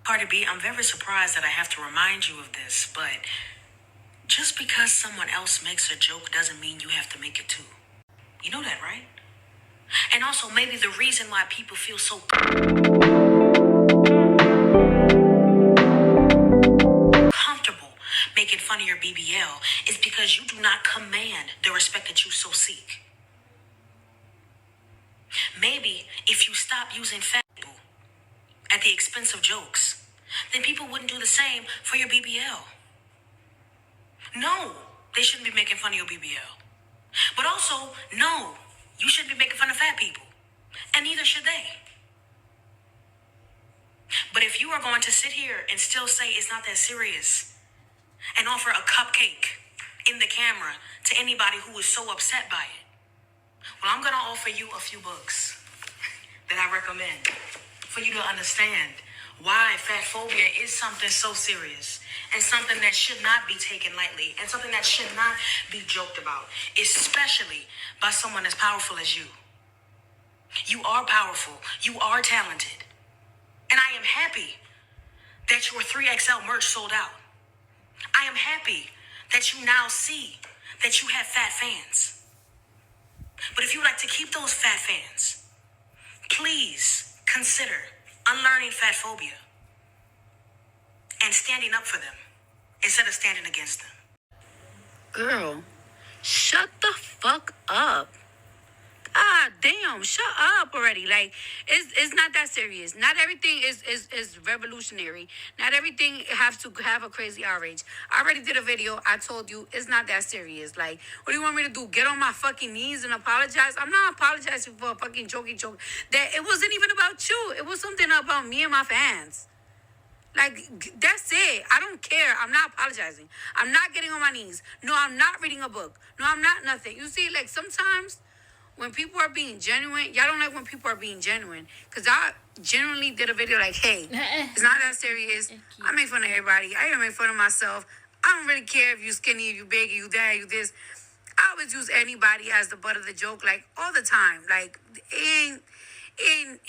Cardi B, I'm very surprised that I have to remind you of this, but just because someone else makes a joke doesn't mean you have to make it too. You know that, right? And also, maybe the reason why people feel so comfortable making fun of your BBL is because you do not command the respect that you so seek. Maybe if you stop using fat people at the expense of jokes, then people wouldn't do the same for your BBL. No, they shouldn't be making fun of your BBL. But also, no, you shouldn't be making fun of fat people. And neither should they. But if you are going to sit here and still say it's not that serious and offer a cupcake in the camera to anybody who is so upset by it, well, I'm going to offer you a few books that I recommend for you to understand why fat phobia is something so serious and something that should not be taken lightly and something that should not be joked about, especially by someone as powerful as you. You are powerful. You are talented. And I am happy that your 3XL merch sold out. I am happy that you now see that you have fat fans. But if you would like to keep those fat fans, please consider unlearning fat phobia and standing up for them instead of standing against them. Girl, shut the fuck up. Ah, damn, shut up already. Like, it's not that serious. Not everything is revolutionary. Not everything has to have a crazy outrage. I already did a video. I told you it's not that serious. Like, what do you want me to do? Get on my fucking knees and apologize? I'm not apologizing for a fucking jokey joke. That it wasn't even about you. It was something about me and my fans. Like, that's it. I don't care. I'm not apologizing. I'm not getting on my knees. No, I'm not reading a book. No, I'm not nothing. You see, like, sometimes when people are being genuine, y'all don't like when people are being genuine. Because I genuinely did a video like, hey, it's not that serious. I make fun of everybody. I even make fun of myself. I don't really care if you skinny, if you big, if you that, you this. I always use anybody as the butt of the joke, like, all the time. Like, it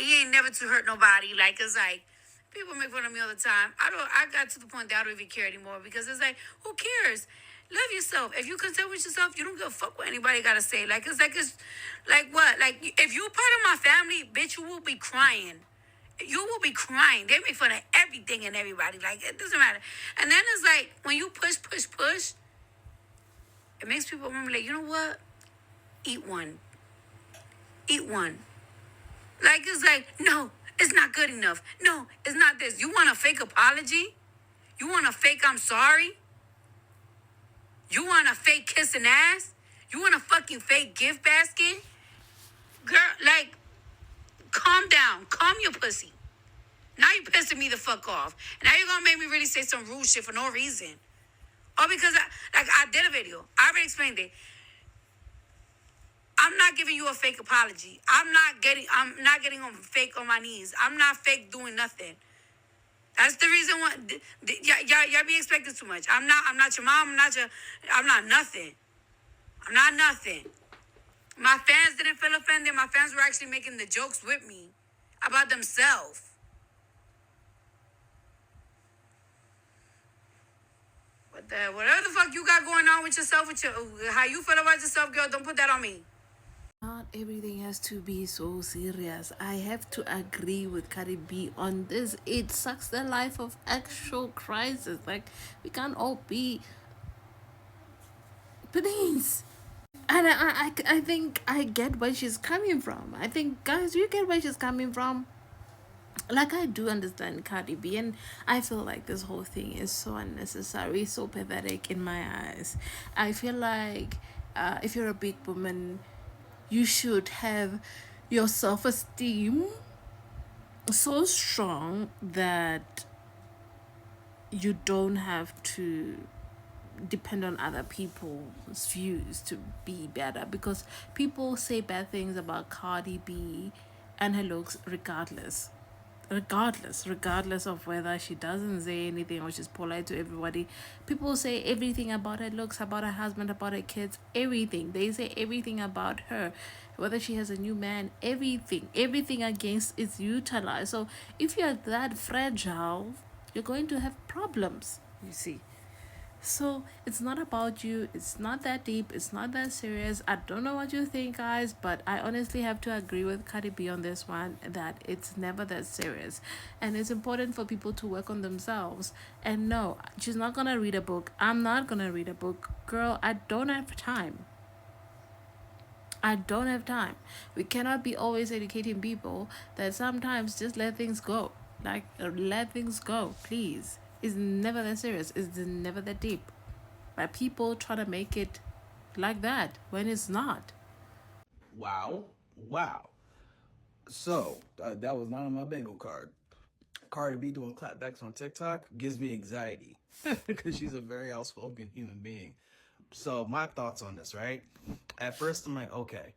ain't never to hurt nobody. Like, it's like, people make fun of me all the time. I got to the point that I don't even care anymore because it's like, who cares? Love yourself. If you content with yourself, you don't give a fuck what anybody gotta say. It's like what? Like, if you're part of my family, bitch, you will be crying. You will be crying. They make fun of everything and everybody. Like, it doesn't matter. And then it's like, when you push, it makes people remember, like, you know what? Eat one. Eat one. Like, it's like, no, it's not good enough. No, it's not this. You want a fake apology? You want a fake I'm sorry? You want a fake kissing ass? You want a fucking fake gift basket? Girl, like, calm down. Calm your pussy. Now you pissing me the fuck off. Now you're gonna make me really say some rude shit for no reason. Or because I did a video. I already explained it. I'm not giving you a fake apology. I'm not getting on fake on my knees. I'm not fake doing nothing. That's the reason why y'all be expecting too much. I'm not your mom. I'm not nothing. I'm not nothing. My fans didn't feel offended. My fans were actually making the jokes with me about themselves. Whatever the fuck you got going on with yourself, how you feel about yourself, girl, don't put that on me. Not everything has to be so serious. I have to agree with Cardi B on this. It sucks the life of actual crisis. Like, we can't all be. Please. And I think I get where she's coming from. I think, guys, you get where she's coming from. Like, I do understand Cardi B, and I feel like this whole thing is so unnecessary, so pathetic in my eyes. I feel like if you're a big woman, you should have your self-esteem so strong that you don't have to depend on other people's views to be better, because people say bad things about Cardi B and her looks regardless of whether she doesn't say anything or she's polite to everybody. People say everything about her looks, about her husband, about her kids, everything. They say everything about her. whether she has a new man, everything against is utilized. So if you're that fragile, you're going to have problems, you see. So it's not about you, it's not that deep, it's not that serious. I don't know what you think, guys, but I honestly have to agree with Cardi B on this one, that it's never that serious. And it's important for people to work on themselves. And no, she's not gonna read a book. I'm not gonna read a book. Girl, I don't have time. I don't have time. We cannot be always educating people, that sometimes just let things go. Like, let things go, please. It's never that serious. It's never that deep. But people try to make it like that when it's not. Wow. Wow. So, that was not on my bingo card. Cardi B doing clapbacks on TikTok gives me anxiety because she's a very outspoken human being. So, my thoughts on this, right? At first, I'm like, okay,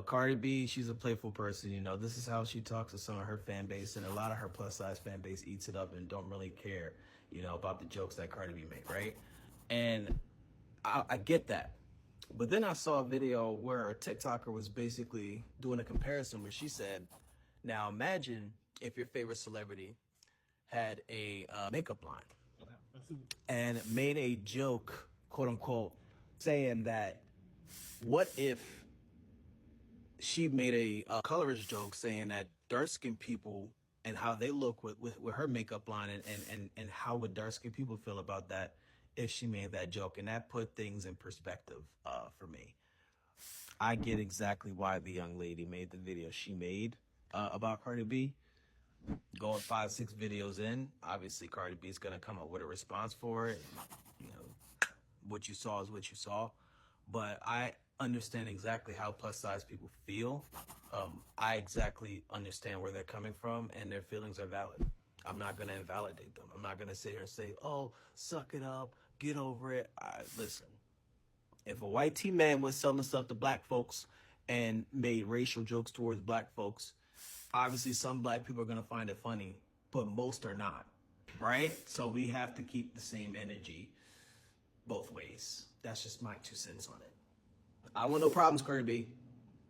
Cardi B, she's a playful person. This is how she talks to some of her fan base, and a lot of her plus size fan base eats it up and don't really care, about the jokes that Cardi B made, right? And I get that. But then I saw a video where a TikToker was basically doing a comparison where she said, now imagine if your favorite celebrity had a makeup line and made a joke, quote unquote, saying that what if she made a colorist joke saying that dark skinned people and how they look with her makeup line, and how would dark skinned people feel about that if she made that joke. And that put things in perspective for me. I get exactly why the young lady made the video she made about Cardi B. Going 5-6 videos in, obviously Cardi B is gonna come up with a response for it. What you saw is what you saw. But I understand exactly how plus size people feel. I exactly understand where they're coming from, and their feelings are valid. I'm not gonna invalidate them. I'm not gonna sit here and say, "Oh, suck it up, get over it." Listen, if a white tea man was selling stuff to black folks and made racial jokes towards black folks, obviously some black people are gonna find it funny, but most are not, right? So we have to keep the same energy both ways. That's just my 2 cents on it. I want no problems, Cardi B.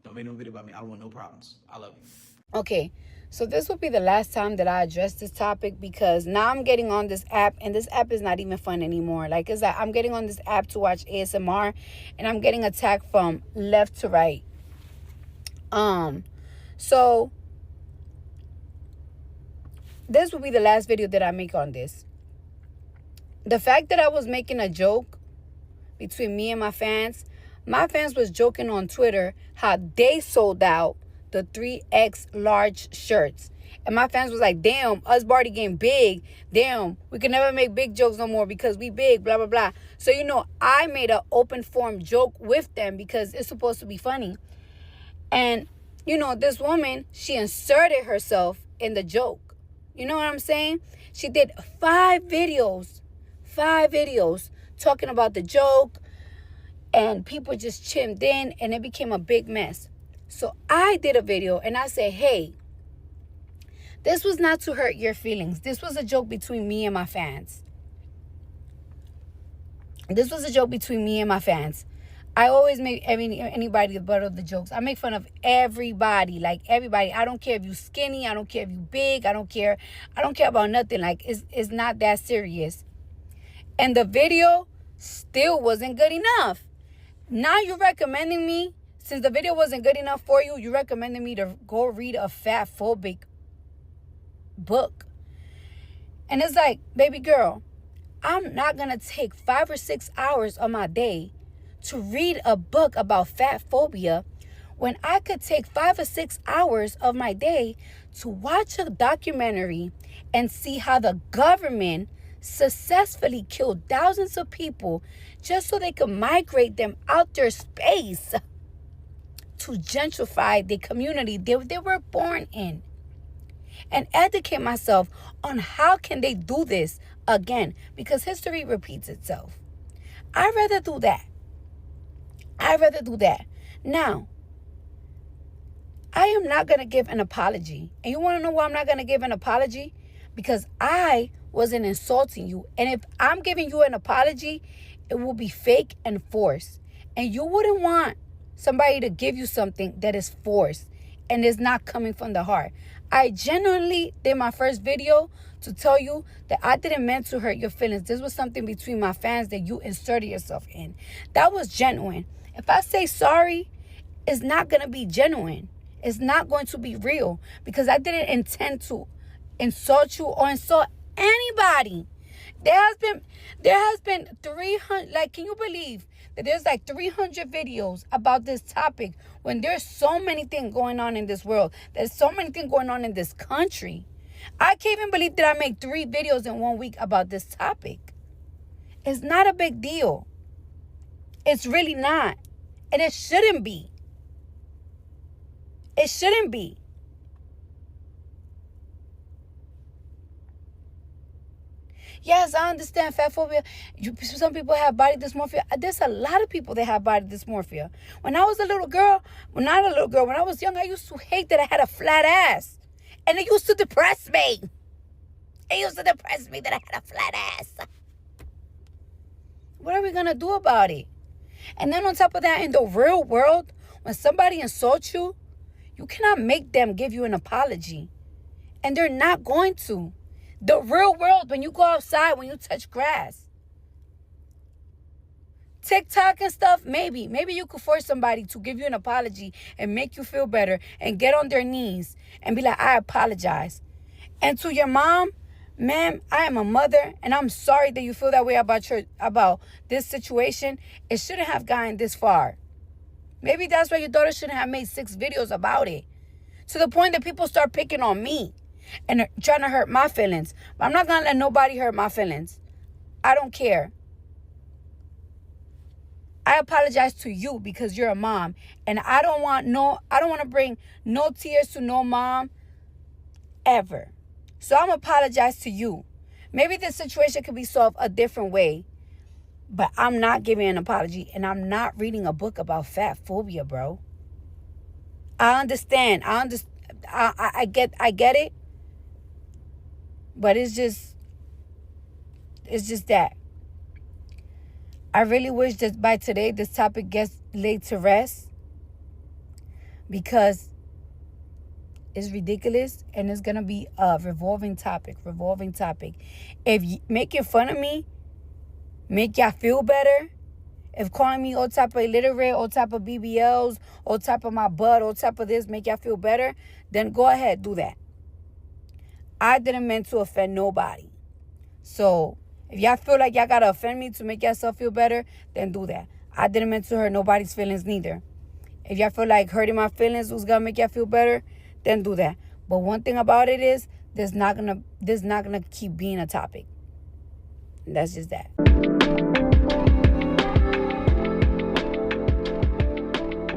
Don't make no video about me. I don't want no problems. I love you. Okay, so this will be the last time that I address this topic, because now I'm getting on this app, and this app is not even fun anymore. Like, it's like I'm getting on this app to watch ASMR, and I'm getting attacked from left to right. So this will be the last video that I make on this. The fact that I was making a joke between me and my fans was joking on Twitter how they sold out the 3X large shirts. And my fans was like, damn, us Barty getting big. Damn, we can never make big jokes no more because we big, blah, blah, blah. So, I made an open form joke with them because it's supposed to be funny. And, this woman, she inserted herself in the joke. You know what I'm saying? She did 5 videos talking about the joke, and people just chimed in, and it became a big mess. So I did a video, and I said, hey, this was not to hurt your feelings. This was a joke between me and my fans. I always make anybody the butt of the jokes. I make fun of everybody, like everybody. I don't care if you skinny. I don't care if you big. I don't care about nothing. Like, it's not that serious. And the video still wasn't good enough. Now you're recommending me, since the video wasn't good enough for you, you're recommending me to go read a fat phobic book. And it's like, baby girl, I'm not going to take 5 or 6 hours of my day to read a book about fat phobia when I could take 5 or 6 hours of my day to watch a documentary and see how the government successfully killed thousands of people just so they could migrate them out their space to gentrify the community they were born in, and educate myself on how can they do this again, because history repeats itself. I'd rather do that. Now, I am not going to give an apology. And you want to know why I'm not going to give an apology? Because I wasn't insulting you. And if I'm giving you an apology, it will be fake and forced. And you wouldn't want somebody to give you something that is forced and is not coming from the heart. I genuinely did my first video to tell you that I didn't mean to hurt your feelings. This was something between my fans that you inserted yourself in. That was genuine. If I say sorry, it's not going to be genuine. It's not going to be real because I didn't intend to insult you or insult anybody. There has been 300, like, can you believe that there's like 300 videos about this topic when there's so many things going on in this world? There's so many things going on in this country. I can't even believe that I made 3 videos in 1 week about this topic. It's not a big deal. It's really not. And it shouldn't be. It shouldn't be. Yes, I understand fat phobia. Some people have body dysmorphia. There's a lot of people that have body dysmorphia. When I was a little girl, when I was young, I used to hate that I had a flat ass. And it used to depress me. It used to depress me that I had a flat ass. What are we going to do about it? And then on top of that, in the real world, when somebody insults you, you cannot make them give you an apology. And they're not going to. The real world, when you go outside, when you touch grass. TikTok and stuff, maybe you could force somebody to give you an apology and make you feel better and get on their knees and be like, I apologize. And to your mom, ma'am, I am a mother and I'm sorry that you feel that way about this situation. It shouldn't have gotten this far. Maybe that's why your daughter shouldn't have made 6 videos about it. To the point that people start picking on me and trying to hurt my feelings. But I'm not going to let nobody hurt my feelings. I don't care. I apologize to you because you're a mom. And I don't want to bring no tears to no mom ever. So I'm apologize to you. Maybe this situation could be solved a different way. But I'm not giving an apology. And I'm not reading a book about fat phobia, bro. I understand. I get it. But it's just that. I really wish that by today this topic gets laid to rest because it's ridiculous and it's going to be a revolving topic. If you making fun of me make y'all feel better, if calling me all type of illiterate, all type of BBLs, all type of my butt, all type of this make y'all feel better, then go ahead, do that. I didn't mean to offend nobody. So if y'all feel like y'all got to offend me to make yourself feel better, then do that. I didn't mean to hurt nobody's feelings neither. If y'all feel like hurting my feelings was going to make y'all feel better, then do that. But one thing about it is, this not gonna keep being a topic. That's just that.